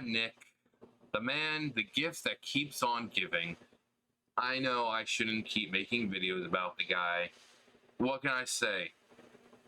Nick, the man, the gift that keeps on giving. I know I shouldn't keep making videos about the guy. What can I say?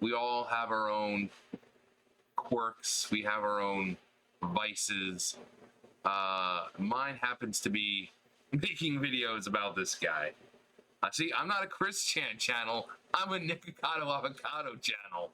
We all have our own quirks. We have our own vices. Mine happens to be making videos about this guy. See, I'm not a Christian channel. I'm a Nikocado Avocado channel.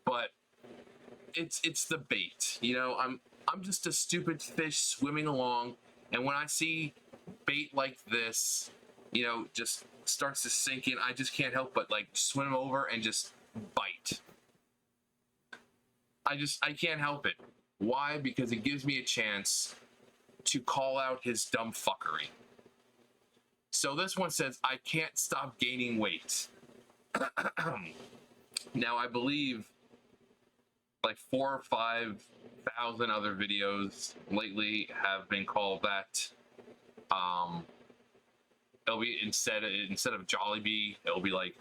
But it's the bait, you know. I'm just a stupid fish swimming along, and when I see bait like this, you know, just starts to sink in, I just can't help but like swim over and just bite. I can't help it. Why? Because it gives me a chance to call out his dumb fuckery. So this one says, I can't stop gaining weight. Now, I believe like 4,000 or 5,000 other videos lately have been called that. It'll be instead of Jollibee, it'll be like,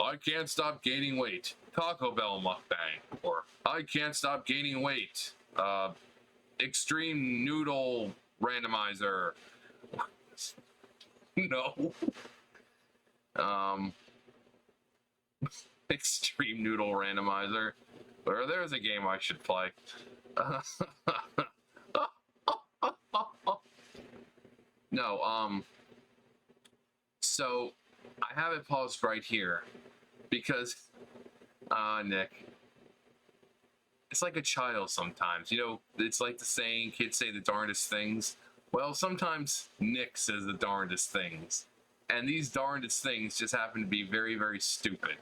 I can't stop gaining weight, Taco Bell mukbang, or I can't stop gaining weight, extreme noodle randomizer. No. Extreme noodle randomizer. Or there's a game I should play. No, so I have it paused right here because, Nick, it's like a child sometimes. You know, it's like the saying, kids say the darndest things. Well, sometimes Nick says the darndest things. And these darndest things just happen to be very, very stupid.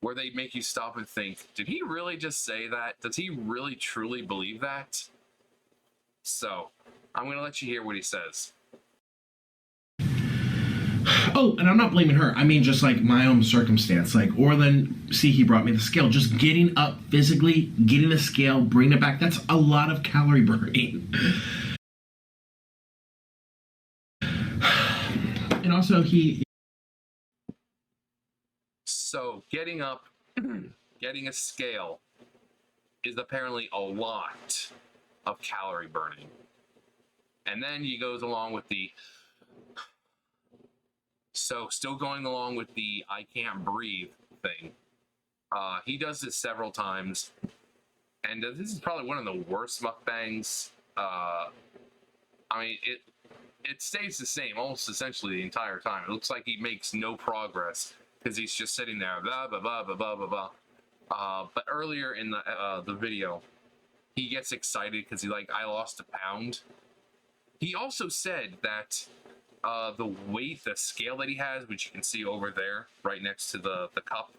Where they make you stop and think, did he really just say that? Does he really truly believe that? So, I'm going to let you hear what he says. Oh, and I'm not blaming her. I mean, just like my own circumstance. Like, Orlin, see, he brought me the scale. Just getting up physically, getting the scale, bringing it back, that's a lot of calorie burning. And also, So, getting up, getting a scale is apparently a lot of calorie burning. And then he goes along with the... So, still going along with the I can't breathe thing. He does this several times. And this is probably one of the worst mukbangs. I mean, it stays the same almost essentially the entire time. It looks like he makes no progress because he's just sitting there, blah, blah, blah, blah, blah, blah, blah. But earlier in the video, he gets excited because he's like, I lost a pound. He also said that the weight, the scale that he has, which you can see over there, right next to the cup,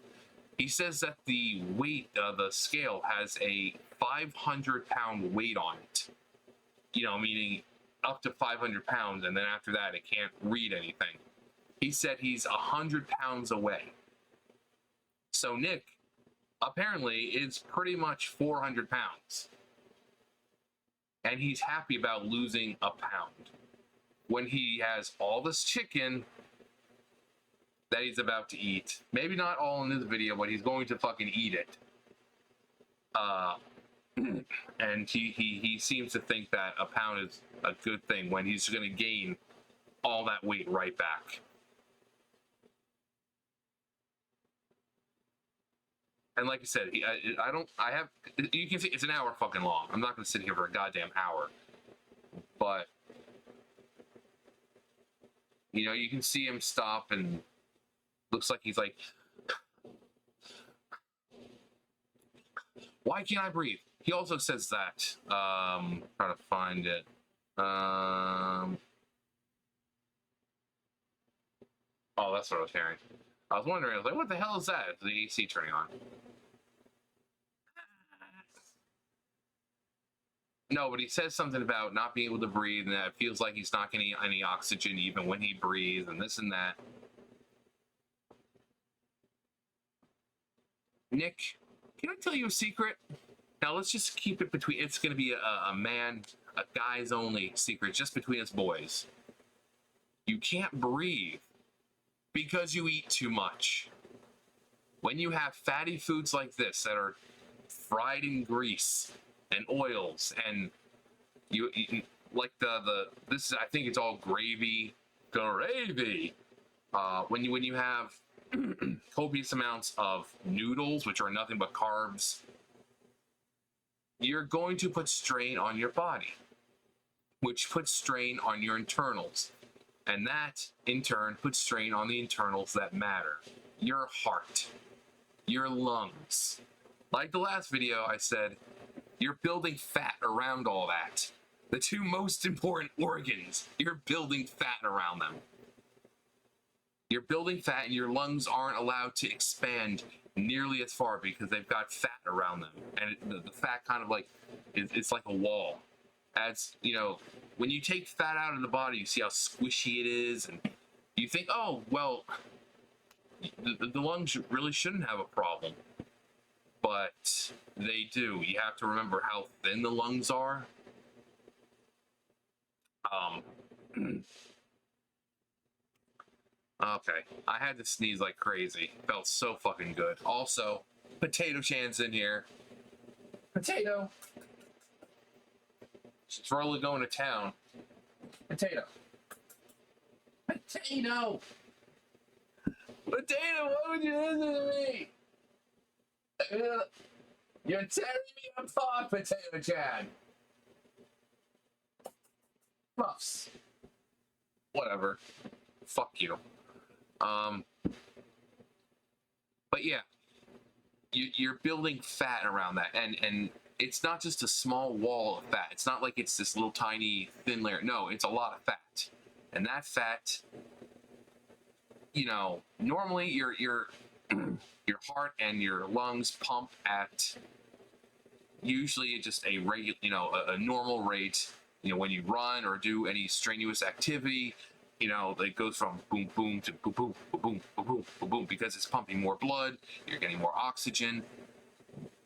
he says that the weight, the scale has a 500-pound weight on it. You know, meaning up to 500 pounds, and then after that, it can't read anything. He said he's 100 pounds away. So Nick, apparently, is pretty much 400 pounds. And he's happy about losing a pound. When he has all this chicken that he's about to eat. Maybe not all in this video, but he's going to fucking eat it. And he seems to think that a pound is a good thing when he's going to gain all that weight right back. And like I said, you can see it's an hour fucking long. I'm not going to sit here for a goddamn hour. But, you know, you can see him stop and looks like he's like, why can't I breathe? He also says that. Trying to find it. Oh, that's what I was hearing. I was wondering, I was like, what the hell is that? Is the AC turning on? No, but he says something about not being able to breathe, and that it feels like he's not getting any oxygen even when he breathes, and this and that. Nick, can I tell you a secret? Now, let's just keep it between... It's going to be a guy's only secret, just between us boys. You can't breathe because you eat too much. When you have fatty foods like this that are fried in grease, and oils, and you like the this is, I think it's all gravy. When you have copious amounts of noodles, which are nothing but carbs, you're going to put strain on your body, which puts strain on your internals. And that, in turn, puts strain on the internals that matter. Your heart, your lungs. Like the last video, I said, you're building fat around all that. The two most important organs, you're building fat around them. You're building fat, and your lungs aren't allowed to expand nearly as far because they've got fat around them. And the fat kind of like, it's like a wall. As you know, when you take fat out of the body, you see how squishy it is, and you think, oh, well, the lungs really shouldn't have a problem. But they do. You have to remember how thin the lungs are. Okay, I had to sneeze like crazy. Felt so fucking good. Also, Potato Chan's in here. Potato. She's really going to town. Potato. Potato. Potato, what would you listen to me? You're tearing me apart, Potato Chan. Puffs. Whatever. Fuck you. But yeah, you're building fat around that, and it's not just a small wall of fat. It's not like it's this little tiny thin layer. No, it's a lot of fat, and that fat, you know, normally your your heart and your lungs pump at usually just a regular, you know, a normal rate. You know, when you run or do any strenuous activity, you know, it goes from boom, boom to boom, boom, boom, boom, boom, boom, boom, because it's pumping more blood, you're getting more oxygen.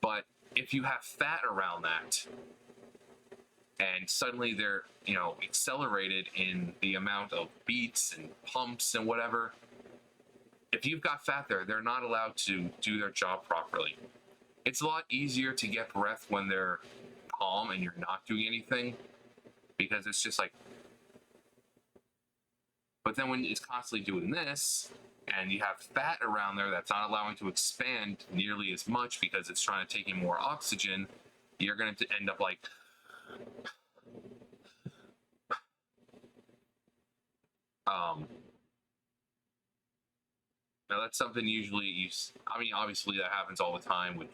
But if you have fat around that, and suddenly they're, you know, accelerated in the amount of beats and pumps and whatever, if you've got fat there, they're not allowed to do their job properly. It's a lot easier to get breath when they're calm and you're not doing anything, because it's just like, but then when it's constantly doing this, and you have fat around there that's not allowing to expand nearly as much because it's trying to take in more oxygen, you're going to end up like, now that's something usually I mean, obviously that happens all the time with,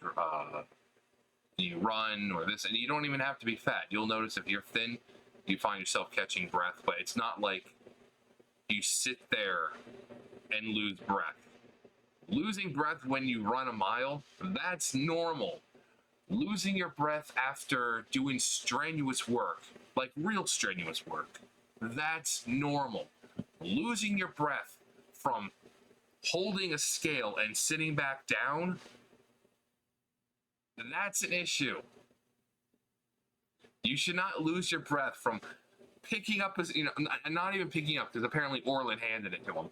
you run or this, and you don't even have to be fat. You'll notice if you're thin, you find yourself catching breath, but it's not like you sit there and lose breath. Losing breath when you run a mile, that's normal. Losing your breath after doing strenuous work, like real strenuous work, that's normal. Losing your breath from holding a scale and sitting back down, that's an issue. You should not lose your breath from picking up, you know, not even picking up, because apparently Orland handed it to him.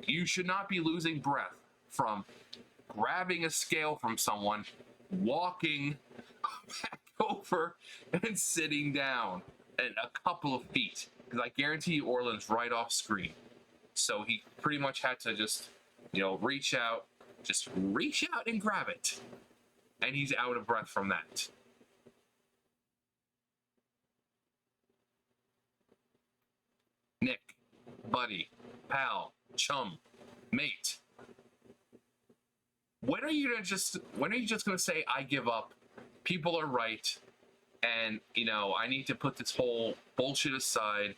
You should not be losing breath from grabbing a scale from someone, walking back over, and sitting down at a couple of feet. Because I guarantee you Orland's right off screen. So he pretty much had to just, you know, reach out and grab it. And he's out of breath from that. Nick, buddy, pal, chum, mate. When are you just gonna say I give up? People are right, and you know I need to put this whole bullshit aside,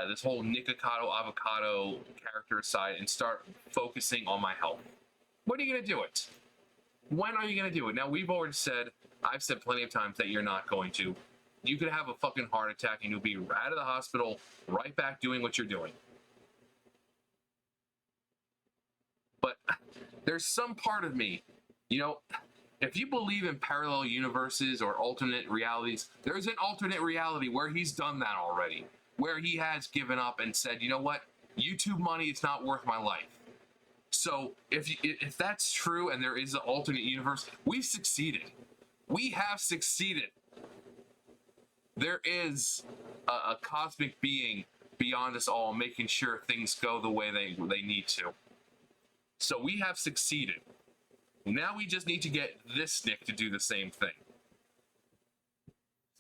this whole Nikocado Avocado character aside, and start focusing on my health. When are you gonna do it? When are you gonna do it? Now I've said plenty of times that you're not going to. You could have a fucking heart attack and you'll be out of the hospital, right back doing what you're doing. But there's some part of me, you know, if you believe in parallel universes or alternate realities, there's an alternate reality where he's done that already, where he has given up and said, you know what, YouTube money is not worth my life. So if that's true and there is an alternate universe, we've succeeded. We have succeeded. There is a cosmic being beyond us all, making sure things go the way they need to. So we have succeeded. Now we just need to get this Nick to do the same thing.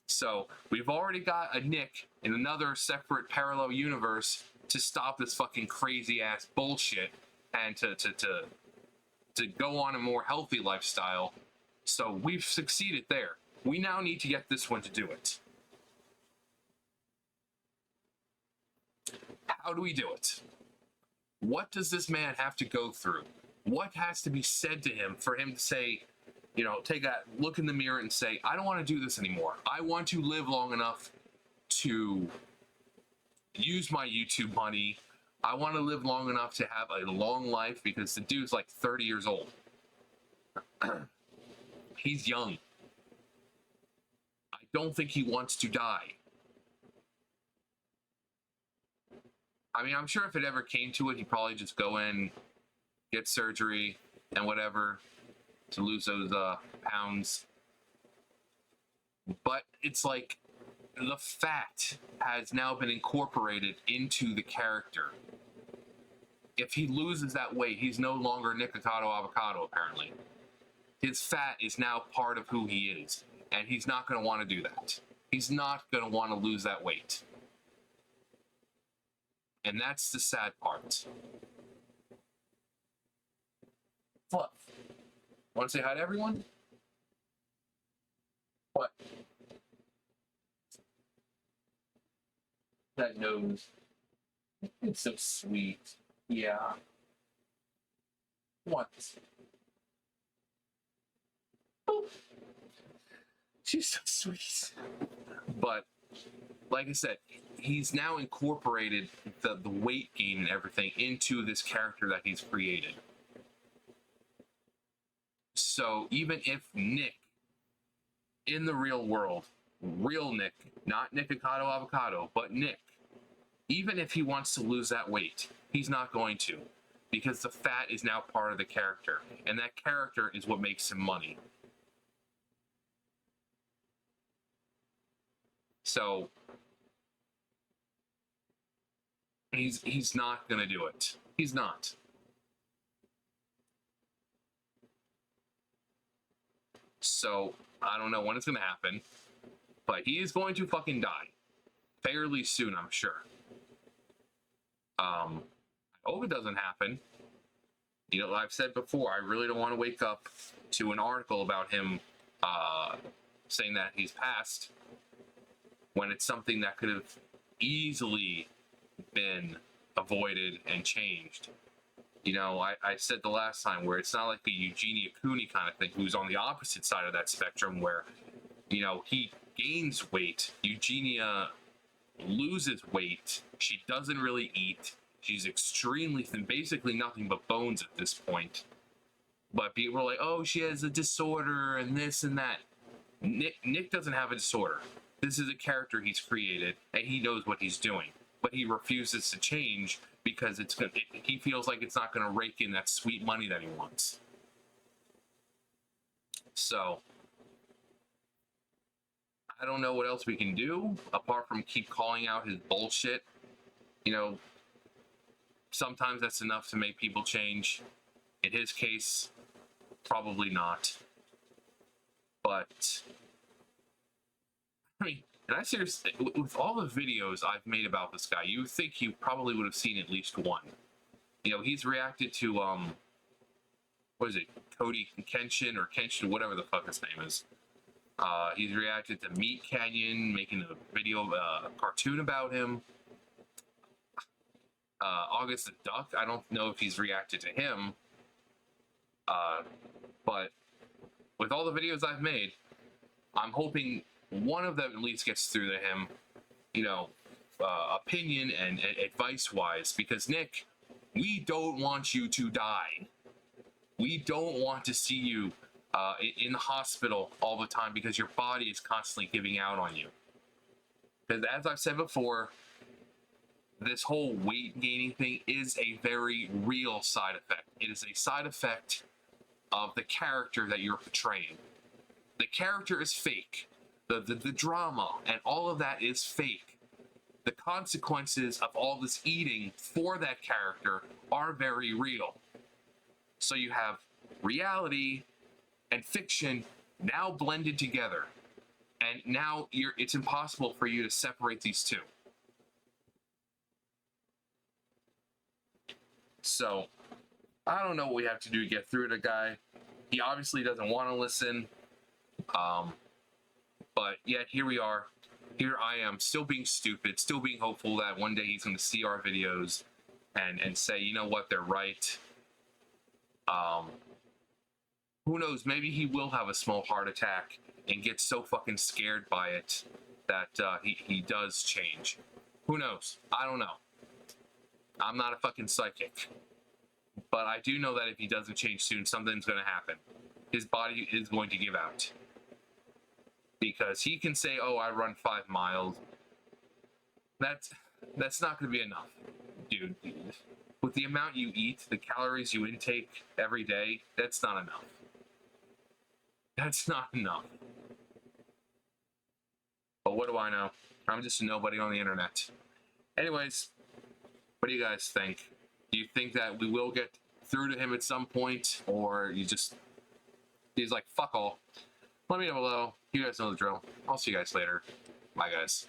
So we've already got a Nick in another separate parallel universe to stop this fucking crazy ass bullshit and to go on a more healthy lifestyle. So we've succeeded there. We now need to get this one to do it. How do we do it? What does this man have to go through? What has to be said to him for him to say, you know, take that look in the mirror and say, I don't want to do this anymore. I want to live long enough to use my YouTube money. I want to live long enough to have a long life, because the dude's like 30 years old. He's young. I don't think he wants to die. I mean, I'm sure if it ever came to it, he'd probably just go in, get surgery and whatever to lose those pounds. But it's like the fat has now been incorporated into the character. If he loses that weight, he's no longer Nikocado Avocado, apparently. His fat is now part of who he is, and he's not going to want to do that. He's not going to want to lose that weight. And that's the sad part. Fluff, want to say hi to everyone? What? That nose. It's so sweet. Yeah. What? Oh. She's so sweet. But, like I said, he's now incorporated the weight gain and everything into this character that he's created. So even if Nick, in the real world, real Nick, not Nikocado Avocado, but Nick, even if he wants to lose that weight, he's not going to, because the fat is now part of the character, and that character is what makes him money. So he's not gonna do it. He's not. So I don't know when it's gonna happen, but he is going to fucking die fairly soon, I'm sure. I hope it doesn't happen. You know, I've said before, I really don't want to wake up to an article about him saying that he's passed, when it's something that could have easily been avoided and changed. You know, I said the last time, where it's not like a Eugenia Cooney kind of thing, who's on the opposite side of that spectrum, where, you know, he gains weight. Eugenia loses weight. She doesn't really eat. She's extremely thin, basically nothing but bones at this point. But people are like, oh, she has a disorder and this and that. Nick doesn't have a disorder. This is a character he's created, and he knows what he's doing. But he refuses to change because he feels like it's not going to rake in that sweet money that he wants. So I don't know what else we can do apart from keep calling out his bullshit. You know, sometimes that's enough to make people change. In his case, probably not. But I mean, and I seriously, with all the videos I've made about this guy, you would think he probably would have seen at least one. You know, he's reacted to, what is it, Cody Kenshin, or Kenshin, whatever the fuck his name is. He's reacted to Meat Canyon, making a video, a cartoon about him. August the Duck, I don't know if he's reacted to him. But with all the videos I've made, I'm hoping one of them at least gets through to him, you know, opinion and advice wise, because Nick, we don't want you to die. We don't want to see you in the hospital all the time because your body is constantly giving out on you. Because as I've said before, this whole weight gaining thing is a very real side effect. It is a side effect of the character that you're portraying. The character is fake. The drama and all of that is fake. The consequences of all this eating for that character are very real. So you have reality and fiction now blended together. And now it's impossible for you to separate these two. So, I don't know what we have to do to get through to the guy. He obviously doesn't want to listen. But yet here we are. Here I am, still being stupid, still being hopeful that one day he's going to see our videos and say, you know what, they're right. Who knows? Maybe he will have a small heart attack and get so fucking scared by it that he does change. Who knows? I don't know. I'm not a fucking psychic. But I do know that if he doesn't change soon, something's going to happen. His body is going to give out. Because he can say, oh, I run 5 miles. That's not going to be enough, dude. With the amount you eat, the calories you intake every day, that's not enough. That's not enough. But what do I know? I'm just a nobody on the internet. Anyways, what do you guys think? Do you think that we will get through to him at some point? Or he's like, fuck all. Let me know below. You guys know the drill. I'll see you guys later. Bye, guys.